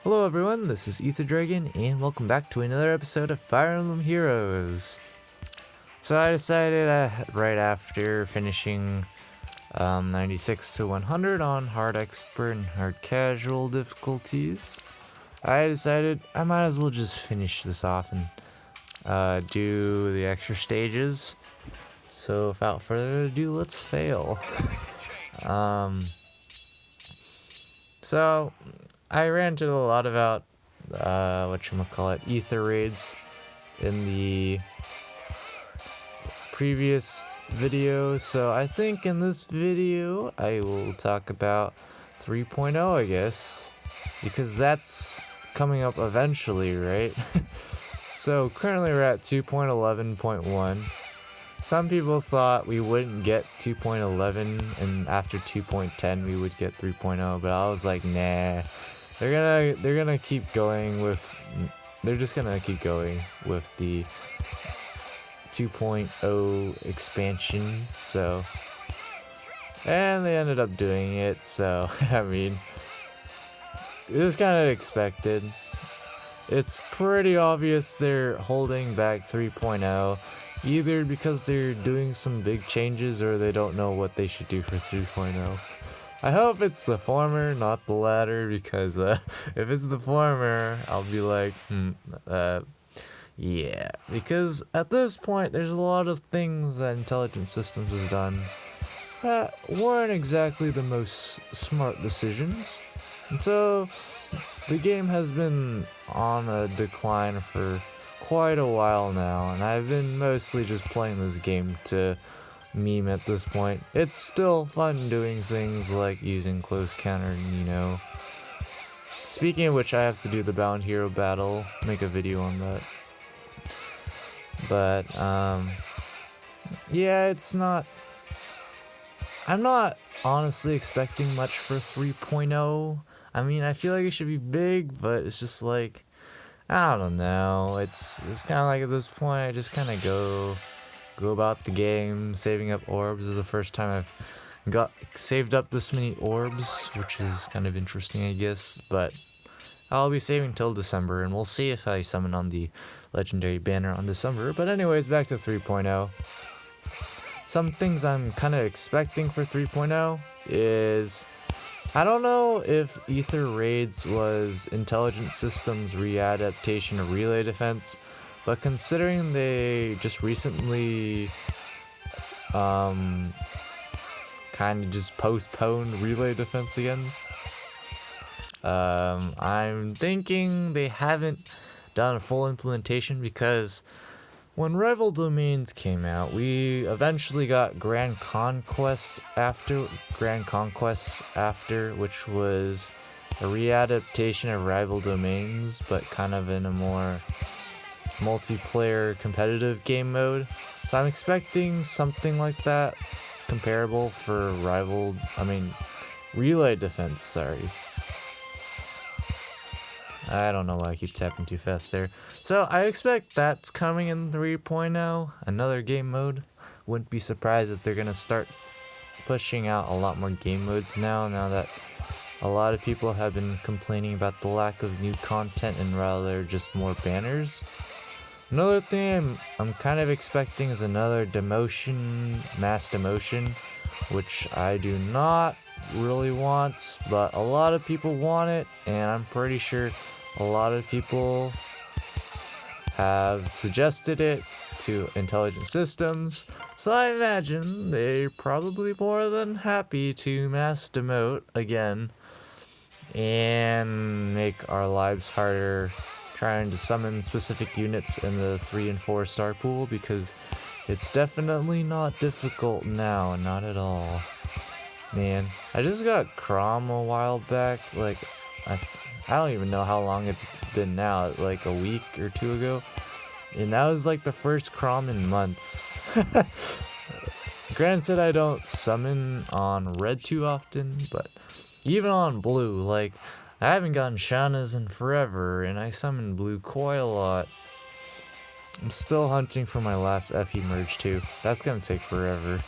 Hello everyone, this is Ether Dragon, and welcome back to another episode of Fire Emblem Heroes. So I decided right after finishing 96 to 100 on hard expert and hard casual difficulties, I decided I might as well just finish this off and do the extra stages. So without further ado, let's fail. So I ranted a lot about ether raids in the previous video, so I think in this video I will talk about 3.0, I guess, because that's coming up eventually, right? So currently we're at 2.11.1. Some people thought we wouldn't get 2.11 and after 2.10 we would get 3.0, but I was like, nah. They're gonna keep going with, they're just gonna keep going with the 2.0 expansion, so, and they ended up doing it, so, I mean, it was kind of expected. It's pretty obvious they're holding back 3.0, either because they're doing some big changes or they don't know what they should do for 3.0. I hope it's the former, not the latter, because if it's the former, I'll be like, yeah. Because at this point, there's a lot of things that Intelligent Systems has done that weren't exactly the most smart decisions. And so, the game has been on a decline for quite a while now, and I've been mostly just playing this game to meme at this point. It's still fun doing things like using close counter, you know. Speaking of which, I have to do the Bound Hero battle, make a video on that. But, yeah, it's not... I'm not honestly expecting much for 3.0. I mean, I feel like it should be big, but it's just like, I don't know. It's kind of like at this point, I just kind of go about the game, saving up orbs. This is the first time I've saved up this many orbs, which is kind of interesting, I guess. But I'll be saving till December, and we'll see if I summon on the legendary banner on December. But anyways, back to 3.0. Some things I'm kind of expecting for 3.0 is, I don't know if Ether Raids was Intelligent Systems readaptation of Relay Defense, but considering they just recently kind of just postponed Relay Defense again, I'm thinking they haven't done a full implementation, because when Rival Domains came out, we eventually got Grand Conquest after, which was a readaptation of Rival Domains, but kind of in a more multiplayer competitive game mode. So I'm expecting something like that, comparable for Relay Defense, sorry. I don't know why I keep tapping too fast there. So I expect that's coming in 3.0, another game mode. Wouldn't be surprised if they're gonna start pushing out a lot more game modes now that a lot of people have been complaining about the lack of new content and rather just more banners. Another thing I'm kind of expecting is another mass demotion, which I do not really want, but a lot of people want it, and I'm pretty sure a lot of people have suggested it to Intelligent Systems, so I imagine they're probably more than happy to mass demote again and make our lives harder trying to summon specific units in the 3 and 4 star pool, because it's definitely not difficult now, not at all. Man, I just got Crom a while back, like, I don't even know how long it's been now, like a week or two ago, and that was like the first Crom in months. Granted, I don't summon on red too often, but even on blue, like, I haven't gotten Shauna's in forever, and I summoned blue quite a lot. I'm still hunting for my last FE merge too. That's gonna take forever.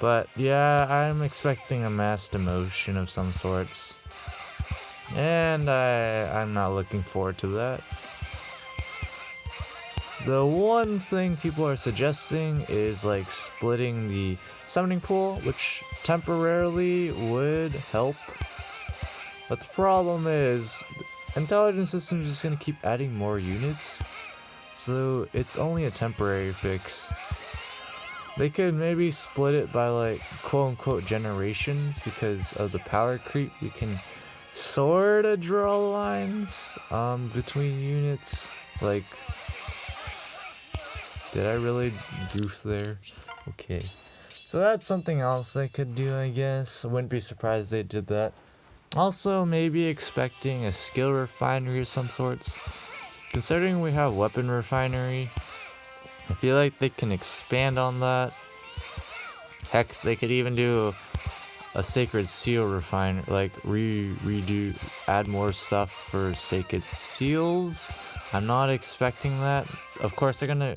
But yeah, I'm expecting a mass demotion of some sorts. And I'm not looking forward to that. The one thing people are suggesting is like splitting the summoning pool, which temporarily would help. But the problem is, intelligence system is just gonna keep adding more units, so it's only a temporary fix. They could maybe split it by like quote-unquote generations because of the power creep. You can sorta draw lines between units. Like, did I really goof there? Okay. So that's something else they could do, I guess. I wouldn't be surprised they did that. Also, maybe expecting a skill refinery of some sorts. Considering we have weapon refinery, I feel like they can expand on that. Heck, they could even do a sacred seal refiner, like redo, add more stuff for sacred seals. I'm not expecting that. Of course, they're gonna.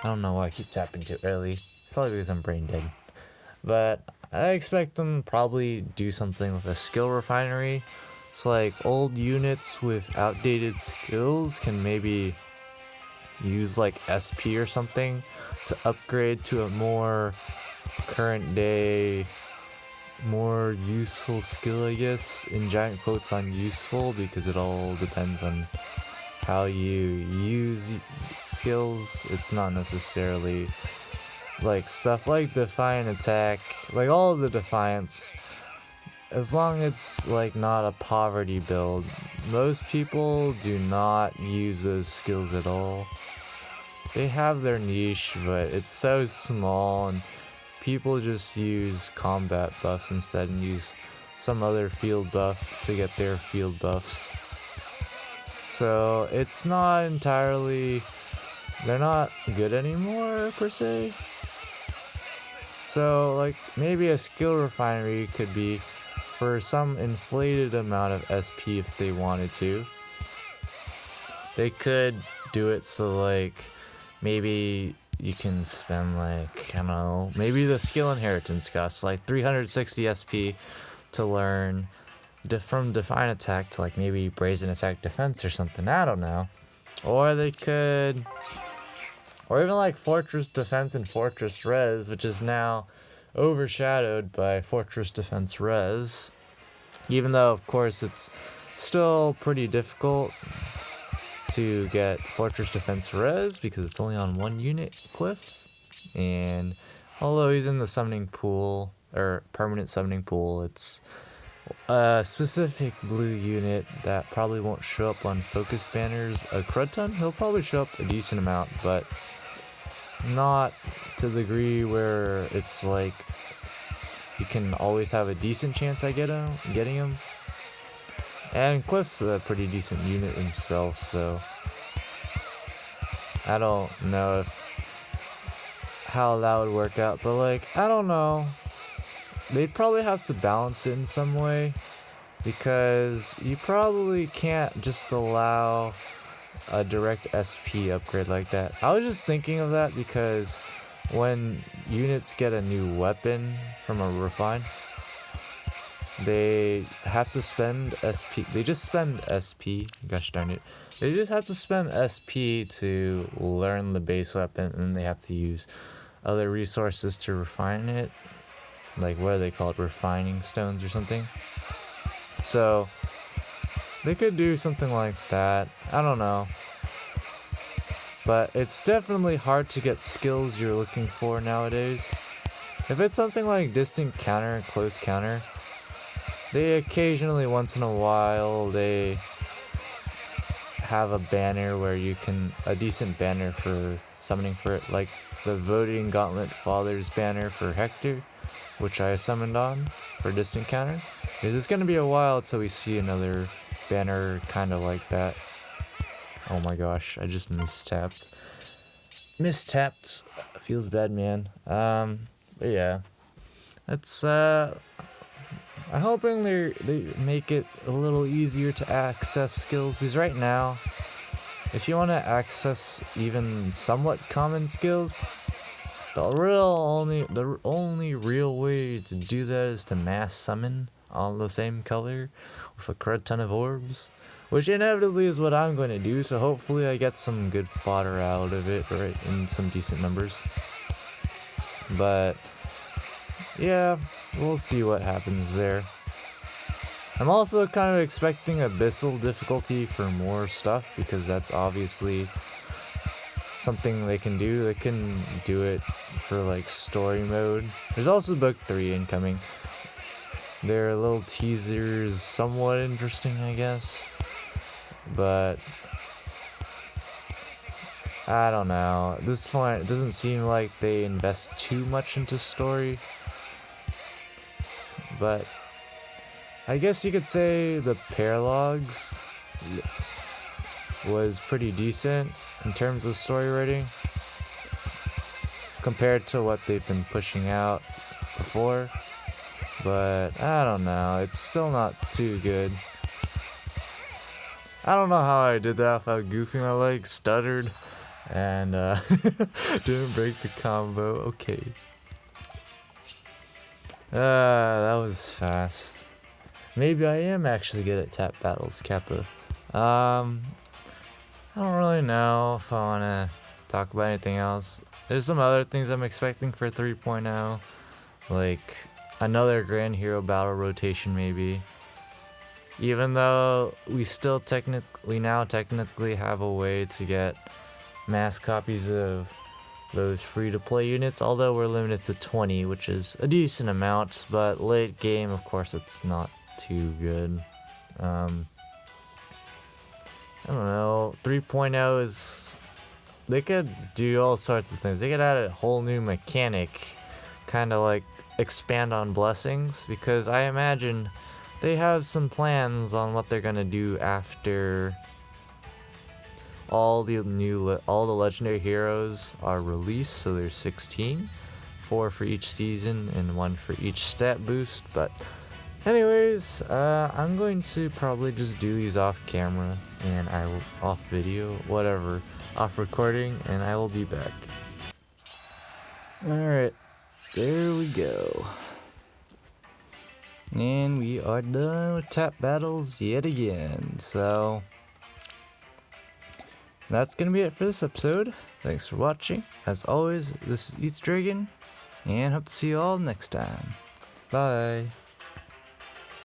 I don't know why I keep tapping too early. Probably because I'm brain dead. But I expect them to probably do something with a skill refinery. So like old units with outdated skills can maybe use like SP or something to upgrade to a more current day, more useful skill, I guess, in giant quotes on useful, because it all depends on how you use skills. It's not necessarily like stuff like Defiant Attack, like all of the Defiance, as long as it's like not a poverty build, most people do not use those skills at all. They have their niche, but it's so small, and people just use combat buffs instead and use some other field buff to get their field buffs. So it's not entirely, they're not good anymore per se. So like maybe a skill refinery could be for some inflated amount of SP if they wanted to. They could do it so like maybe you can spend like, I don't know, maybe the skill inheritance costs like 360 SP to learn from Defiant Attack to like maybe Brazen Attack Defense or something, I don't know. Or they could, or even like Fortress Defense and Fortress Res, which is now overshadowed by Fortress Defense Res. Even though, of course, it's still pretty difficult to get Fortress Defense Res because it's only on one unit cliff. And although he's in the summoning pool, or permanent summoning pool, it's a specific blue unit that probably won't show up on focus banners a crud ton. He'll probably show up a decent amount, but not to the degree where it's like you can always have a decent chance at getting him. And Cliff's a pretty decent unit himself, so I don't know how that would work out, but like, I don't know. They'd probably have to balance it in some way, because you probably can't just allow a direct SP upgrade like that. I was just thinking of that because when units get a new weapon from a refine, they have to spend SP. They just spend SP. Gosh darn it. They just have to spend SP to learn the base weapon, and then they have to use other resources to refine it. Like, what do they call it? Refining stones or something. So they could do something like that. I don't know. But it's definitely hard to get skills you're looking for nowadays. If it's something like distant counter and close counter, they occasionally, once in a while, they have a banner where you can, a decent banner for summoning for it, like the Voting Gauntlet Father's banner for Hector, which I summoned on for distant counter. It's going to be a while till we see another banner kind of like that. Oh my gosh, I just mistapped. Feels bad, man. But yeah. That's, I'm hoping they make it a little easier to access skills, because right now, if you want to access even somewhat common skills, the only real way to do that is to mass summon all the same color with a crud ton of orbs, which inevitably is what I'm going to do, so hopefully I get some good fodder out of it, right, in some decent numbers. But yeah, we'll see what happens there. I'm also kind of expecting abyssal difficulty for more stuff, because that's obviously something they can do. They can do it for like story mode. There's also book 3 incoming. Their little teasers somewhat interesting, I guess, but I don't know. At this point, it doesn't seem like they invest too much into story, but I guess you could say the paralogs was pretty decent in terms of story writing compared to what they've been pushing out before, but I don't know, it's still not too good. I don't know how I did that without goofing my legs, stuttered, and didn't break the combo. Okay. That was fast. Maybe I am actually good at tap battles, Kappa. I don't really know if I want to talk about anything else. There's some other things I'm expecting for 3.0, like another Grand Hero battle rotation maybe. Even though we now technically have a way to get mass copies of those free-to-play units, although we're limited to 20, which is a decent amount, but late game, of course, it's not too good. I don't know, 3.0 is, they could do all sorts of things. They could add a whole new mechanic, kind of like expand on blessings, because I imagine they have some plans on what they're gonna do after all the legendary heroes are released. So there's 16, 4 for each season and 1 for each stat boost. But anyways, I'm going to probably just do these off camera, and I will off video, whatever, off recording, and I will be back. Alright, there we go. And we are done with tap battles yet again. So that's gonna be it for this episode. Thanks for watching. As always, this is ETH Dragon, and hope to see you all next time. Bye.